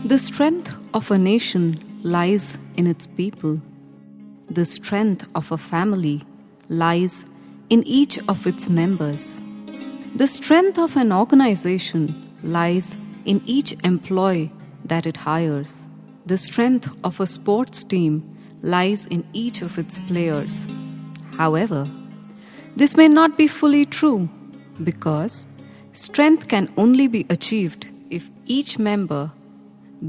The strength of a nation lies in its people. The strength of a family lies in each of its members. The strength of an organization lies in each employee that it hires. The strength of a sports team lies in each of its players. However, this may not be fully true because strength can only be achieved if each member,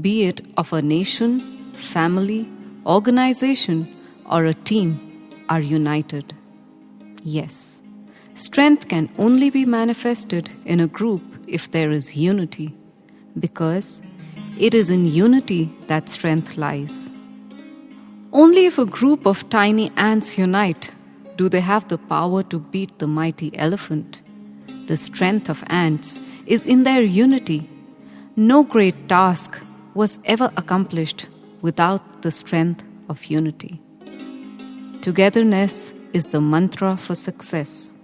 be it of a nation, family, organization, or a team, are united. Yes, strength can only be manifested in a group if there is unity, because it is in unity that strength lies. Only if a group of tiny ants unite do they have the power to beat the mighty elephant. The strength of ants is in their unity. No great task was ever accomplished without the strength of unity. Togetherness is the mantra for success.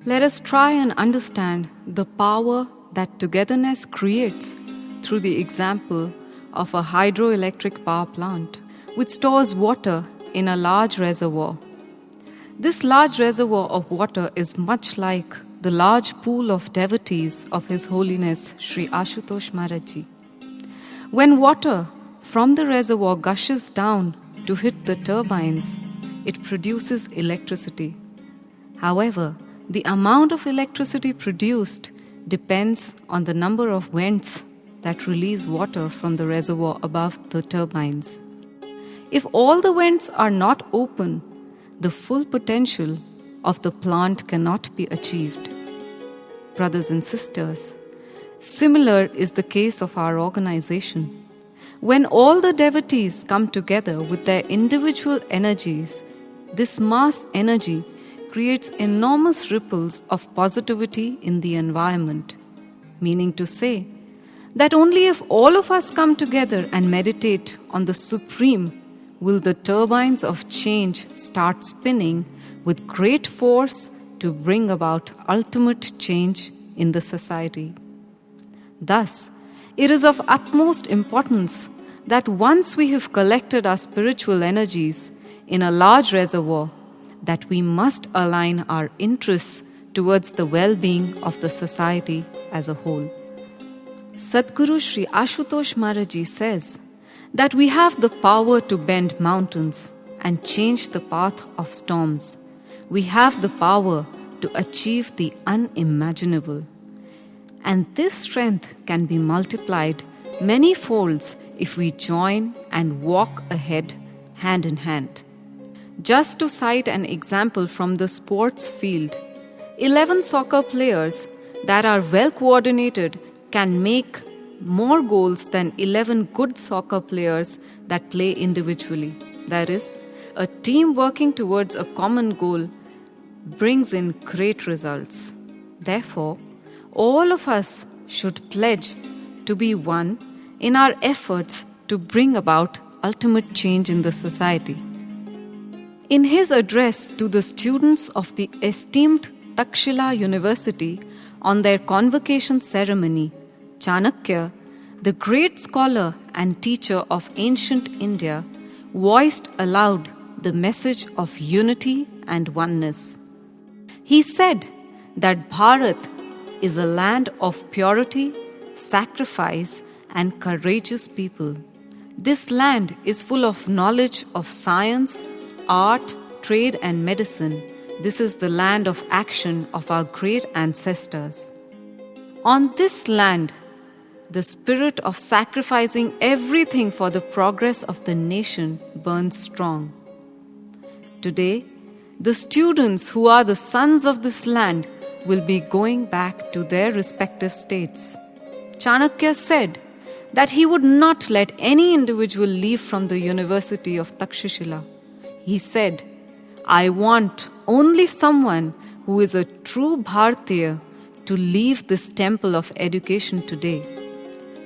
Let us try and understand the power that togetherness creates through the example of a hydroelectric power plant which stores water in a large reservoir. This large reservoir of water is much like the large pool of devotees of His Holiness Shri Ashutosh Maharaj. When water from the reservoir gushes down to hit the turbines, it produces electricity. However, the amount of electricity produced depends on the number of vents that release water from the reservoir above the turbines. If all the vents are not open, the full potential of the plant cannot be achieved. Brothers and sisters, similar is the case of our organization. When all the devotees come together with their individual energies, this mass energy creates enormous ripples of positivity in the environment, meaning to say that only if all of us come together and meditate on the Supreme will the turbines of change start spinning with great force to bring about ultimate change in the society. Thus, it is of utmost importance that once we have collected our spiritual energies in a large reservoir, that we must align our interests towards the well-being of the society as a whole. Satguru Shri Ashutosh Maharaj says that we have the power to bend mountains and change the path of storms. We have the power to achieve the unimaginable. And this strength can be multiplied many folds if we join and walk ahead hand in hand. Just to cite an example from the sports field, 11 soccer players that are well coordinated can make more goals than 11 good soccer players that play individually. That is, a team working towards a common goal brings in great results. Therefore, all of us should pledge to be one in our efforts to bring about ultimate change in the society. In his address to the students of the esteemed Takshila University on their convocation ceremony, Chanakya, the great scholar and teacher of ancient India, voiced aloud the message of unity and oneness. He said that Bharat is a land of purity, sacrifice, and courageous people. This land is full of knowledge of science, art, trade, and medicine. This is the land of action of our great ancestors. On this land, the spirit of sacrificing everything for the progress of the nation burns strong. Today, the students who are the sons of this land will be going back to their respective states. Chanakya said that he would not let any individual leave from the University of Takshashila. He said, I want only someone who is a true Bharatiya to leave this temple of education today.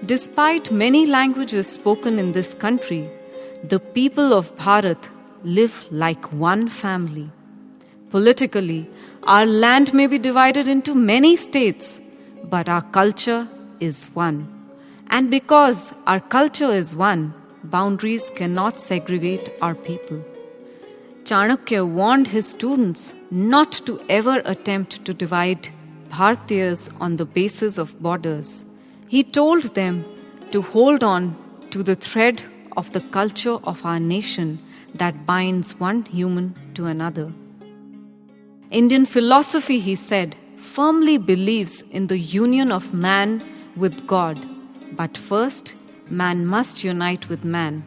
Despite many languages spoken in this country, the people of Bharat live like one family. Politically, our land may be divided into many states, but our culture is one. And because our culture is one, boundaries cannot segregate our people. Chanakya warned his students not to ever attempt to divide Bharatiyas on the basis of borders. He told them to hold on to the thread of the culture of our nation that binds one human to another. Indian philosophy, he said, firmly believes in the union of man with God. But first, man must unite with man.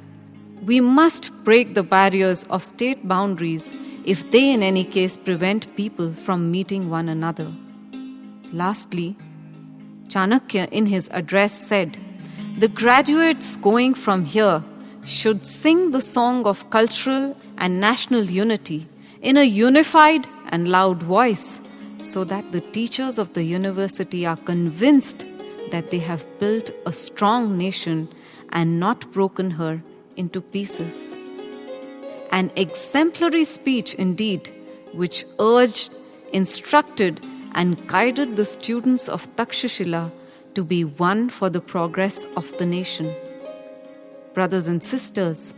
We must break the barriers of state boundaries if they in any case prevent people from meeting one another. Lastly, Chanakya in his address said, the graduates going from here should sing the song of cultural and national unity in a unified and loud voice, so that the teachers of the university are convinced that they have built a strong nation and not broken her into pieces. An exemplary speech indeed, which urged, instructed, and guided the students of Takshashila to be one for the progress of the nation. Brothers and sisters,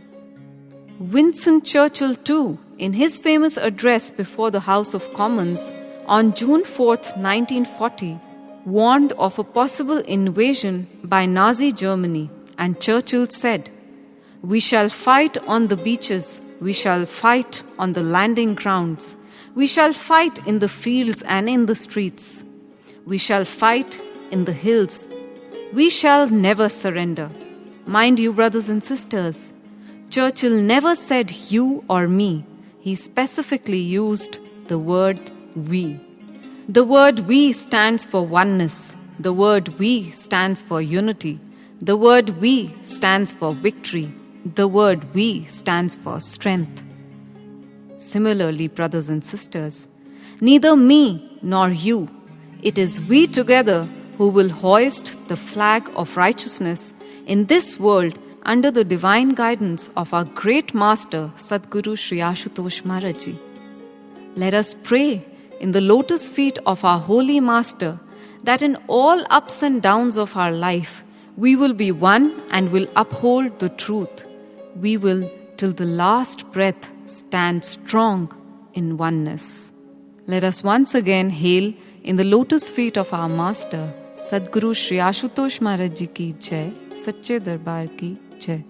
Winston Churchill too, in his famous address before the House of Commons on June 4th, 1940, warned of a possible invasion by Nazi Germany, and Churchill said, "We shall fight on the beaches, we shall fight on the landing grounds, we shall fight in the fields and in the streets, we shall fight in the hills, we shall never surrender." Mind you, brothers and sisters, Churchill never said you or me. He specifically used the word we. The word we stands for oneness. The word we stands for unity. The word we stands for victory. The word we stands for strength. Similarly, brothers and sisters, neither me nor you, it is we together who will hoist the flag of righteousness in this world under the divine guidance of our great master, Satguru Shri Ashutosh Maharaj. Let us pray in the lotus feet of our holy master that in all ups and downs of our life, we will be one and will uphold the truth. We will, till the last breath, stand strong in oneness. Let us once again hail in the lotus feet of our master, Satguru Shri Ashutosh Maharaj Ji ki Jai, Sache Darbar ki Jai.